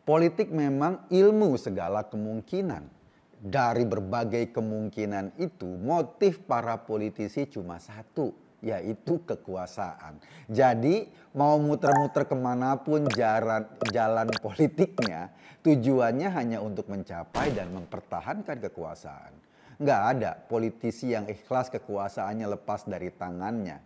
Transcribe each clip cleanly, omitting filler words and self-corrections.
Politik memang ilmu segala kemungkinan. Dari berbagai kemungkinan itu, motif para politisi cuma satu, yaitu kekuasaan. Jadi mau muter-muter kemanapun jalan politiknya, tujuannya hanya untuk mencapai dan mempertahankan kekuasaan. Nggak ada politisi yang ikhlas kekuasaannya lepas dari tangannya.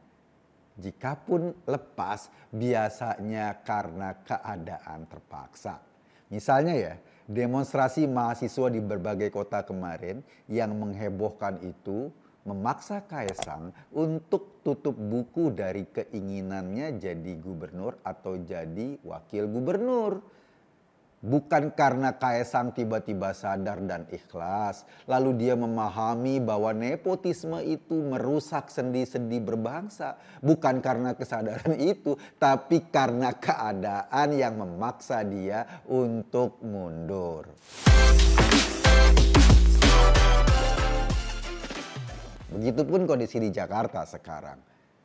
Jikapun lepas, biasanya karena keadaan terpaksa. Misalnya ya, demonstrasi mahasiswa di berbagai kota kemarin yang menghebohkan itu memaksa Kaesang untuk tutup buku dari keinginannya jadi gubernur atau jadi wakil gubernur. Bukan karena Kaesang tiba-tiba sadar dan ikhlas, lalu dia memahami bahwa nepotisme itu merusak sendi-sendi berbangsa. Bukan karena kesadaran itu, tapi karena keadaan yang memaksa dia untuk mundur. Begitupun kondisi di Jakarta sekarang.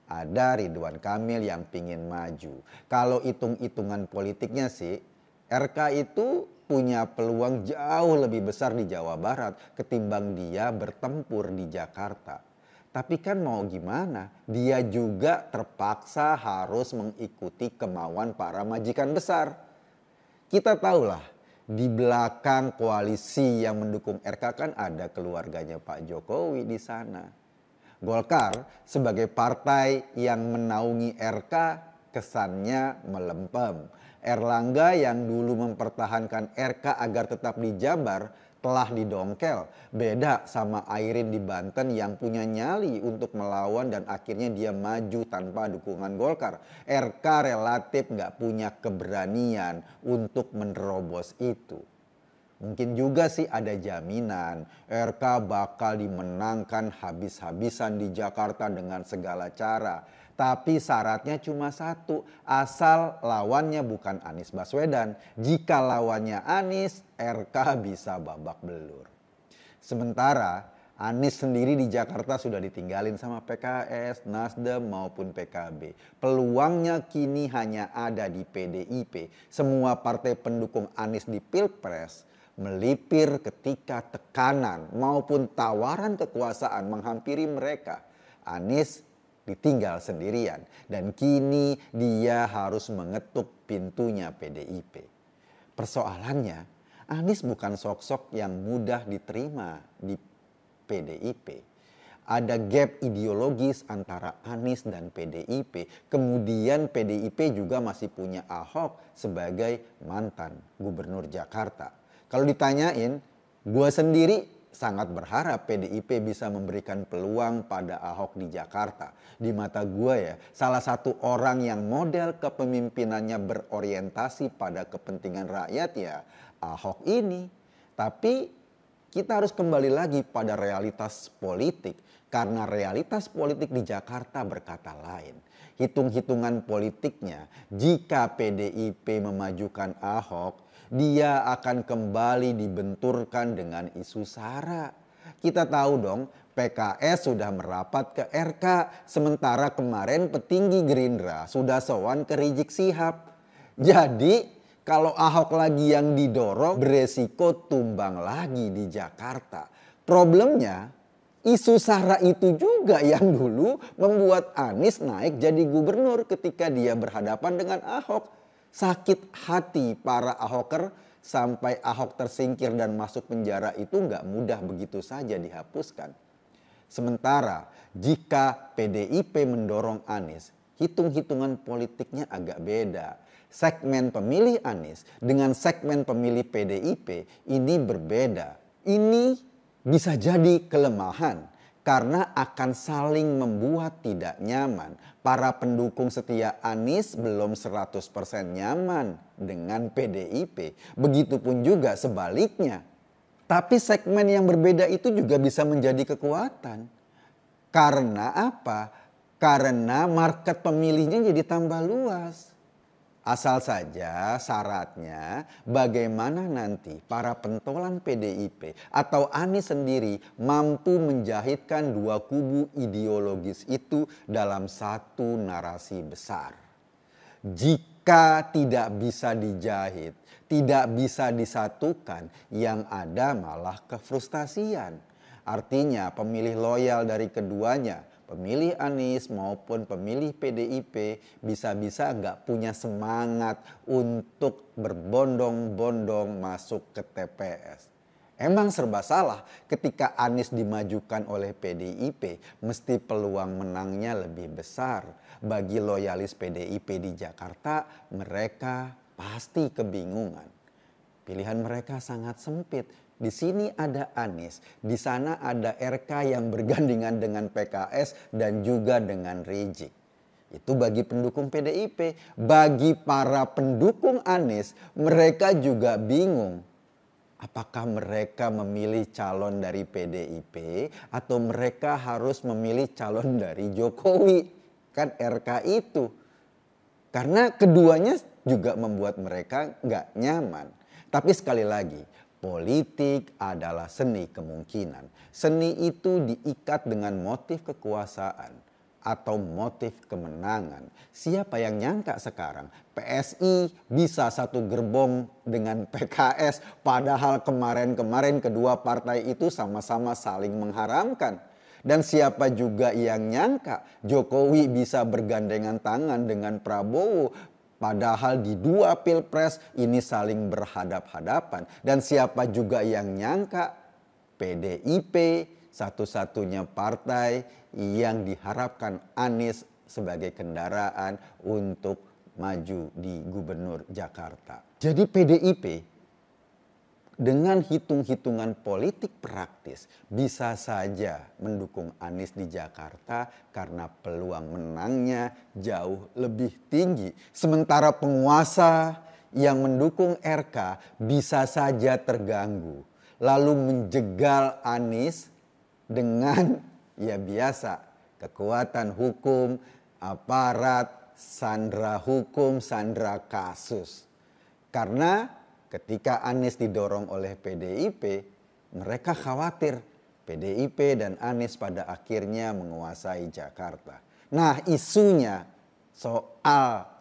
Ada Ridwan Kamil yang pingin maju. Kalau hitung-hitungan politiknya sih, RK itu punya peluang jauh lebih besar di Jawa Barat ketimbang dia bertempur di Jakarta. Tapi kan mau gimana? Dia juga terpaksa harus mengikuti kemauan para majikan besar. Kita tahulah di belakang koalisi yang mendukung RK kan ada keluarganya Pak Jokowi di sana. Golkar sebagai partai yang menaungi RK kesannya melempem. Erlangga yang dulu mempertahankan RK agar tetap di Jabar telah didongkel. Beda sama Airin di Banten yang punya nyali untuk melawan dan akhirnya dia maju tanpa dukungan Golkar. RK relatif nggak punya keberanian untuk menerobos itu. Mungkin juga sih ada jaminan RK bakal dimenangkan habis-habisan di Jakarta dengan segala cara. Tapi syaratnya cuma satu, asal lawannya bukan Anies Baswedan. Jika lawannya Anies, RK bisa babak belur. Sementara Anies sendiri di Jakarta sudah ditinggalin sama PKS, Nasdem maupun PKB. Peluangnya kini hanya ada di PDIP. Semua partai pendukung Anies di Pilpres melipir ketika tekanan maupun tawaran kekuasaan menghampiri mereka. Anies ditinggal sendirian dan kini dia harus mengetuk pintunya PDIP. Persoalannya, Anies bukan sosok yang mudah diterima di PDIP. Ada gap ideologis antara Anies dan PDIP. Kemudian PDIP juga masih punya Ahok sebagai mantan gubernur Jakarta. Kalau ditanyain, gue sendiri sangat berharap PDIP bisa memberikan peluang pada Ahok di Jakarta. Di mata gue ya, salah satu orang yang model kepemimpinannya berorientasi pada kepentingan rakyat ya Ahok ini. Tapi kita harus kembali lagi pada realitas politik. Karena realitas politik di Jakarta berkata lain. Hitung-hitungan politiknya, jika PDIP memajukan Ahok, dia akan kembali dibenturkan dengan isu SARA. Kita tahu dong, PKS sudah merapat ke RK, sementara kemarin petinggi Gerindra sudah sowan ke Rizik Syihab. Jadi kalau Ahok lagi yang didorong, beresiko tumbang lagi di Jakarta. Problemnya, isu SARA itu juga yang dulu membuat Anies naik jadi gubernur ketika dia berhadapan dengan Ahok. Sakit hati para Ahoker sampai Ahok tersingkir dan masuk penjara itu nggak mudah begitu saja dihapuskan. Sementara jika PDIP mendorong Anies, hitung-hitungan politiknya agak beda. Segmen pemilih Anies dengan segmen pemilih PDIP ini berbeda. Ini bisa jadi kelemahan karena akan saling membuat tidak nyaman. Para pendukung setia Anies belum 100% nyaman dengan PDIP. Begitupun juga sebaliknya. Tapi segmen yang berbeda itu juga bisa menjadi kekuatan. Karena apa? Karena market pemilihnya jadi tambah luas. Asal saja syaratnya bagaimana nanti para pentolan PDIP atau Anies sendiri mampu menjahitkan dua kubu ideologis itu dalam satu narasi besar. Jika tidak bisa dijahit, tidak bisa disatukan, yang ada malah kefrustasian. Artinya pemilih loyal dari keduanya, pemilih Anies maupun pemilih PDIP bisa-bisa nggak punya semangat untuk berbondong-bondong masuk ke TPS. Emang serba salah ketika Anies dimajukan oleh PDIP, mesti peluang menangnya lebih besar. Bagi loyalis PDIP di Jakarta, mereka pasti kebingungan. Pilihan mereka sangat sempit. Di sini ada Anies, di sana ada RK yang bergandengan dengan PKS dan juga dengan Rizik. Itu bagi pendukung PDIP. Bagi para pendukung Anies, mereka juga bingung. Apakah mereka memilih calon dari PDIP atau mereka harus memilih calon dari Jokowi? Kan RK itu. Karena keduanya juga membuat mereka nggak nyaman. Tapi sekali lagi, politik adalah seni kemungkinan. Seni itu diikat dengan motif kekuasaan atau motif kemenangan. Siapa yang nyangka sekarang PSI bisa satu gerbong dengan PKS, padahal kemarin-kemarin kedua partai itu sama-sama saling mengharamkan. Dan siapa juga yang nyangka Jokowi bisa bergandengan tangan dengan Prabowo, padahal di dua pilpres ini saling berhadap-hadapan. Dan siapa juga yang nyangka PDIP satu-satunya partai yang diharapkan Anies sebagai kendaraan untuk maju di gubernur Jakarta. Jadi PDIP dengan hitung-hitungan politik praktis bisa saja mendukung Anies di Jakarta karena peluang menangnya jauh lebih tinggi. Sementara penguasa yang mendukung RK bisa saja terganggu lalu menjegal Anies dengan ya biasa kekuatan hukum, aparat, sandera hukum, sandera kasus. Karena ketika Anies didorong oleh PDIP, mereka khawatir PDIP dan Anies pada akhirnya menguasai Jakarta. Nah, isunya soal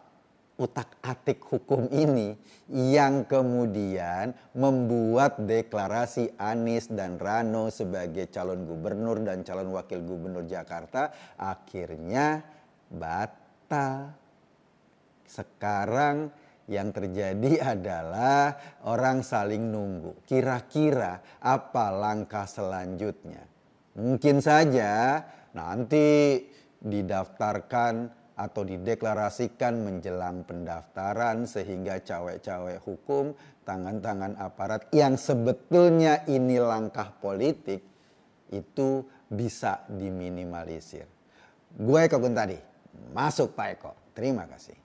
utak-atik hukum ini yang kemudian membuat deklarasi Anies dan Rano sebagai calon gubernur dan calon wakil gubernur Jakarta akhirnya batal. Sekarang yang terjadi adalah orang saling nunggu. Kira-kira apa langkah selanjutnya? Mungkin saja nanti didaftarkan atau dideklarasikan menjelang pendaftaran sehingga cawe-cawe hukum, tangan-tangan aparat yang sebetulnya ini langkah politik itu bisa diminimalisir. Gue Eko Kuntadi, masuk Pak Eko. Terima kasih.